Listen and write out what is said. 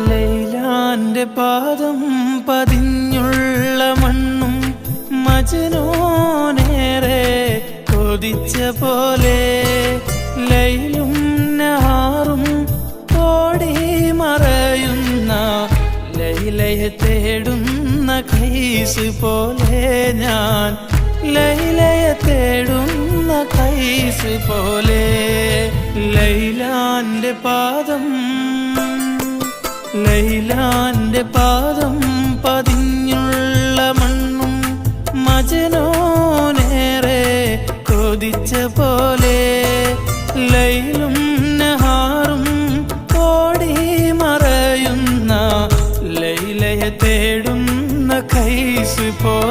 ലൈലാന്റെ പാദം പതിഞ്ഞുള്ള മണ്ണും മജ്നൂനേറെ കൊതിച്ച പോലെ ലൈലും നഹാറും ഓടി മറയുന്ന ലൈലയെ തേടുന്ന കൈസ് പോലെ ഞാൻ ലൈലയെ തേടുന്ന കൈസ് പോലെ ലൈലാന്റെ പാദം പതിഞ്ഞുള്ള മണ്ണും മജ്നൂനേറെ കൊതിച്ച പോലെ ലൈലും നഹാറും ഓടി മറയുന്ന ലൈലയെ തേടുന്ന കൈസ് പോലെ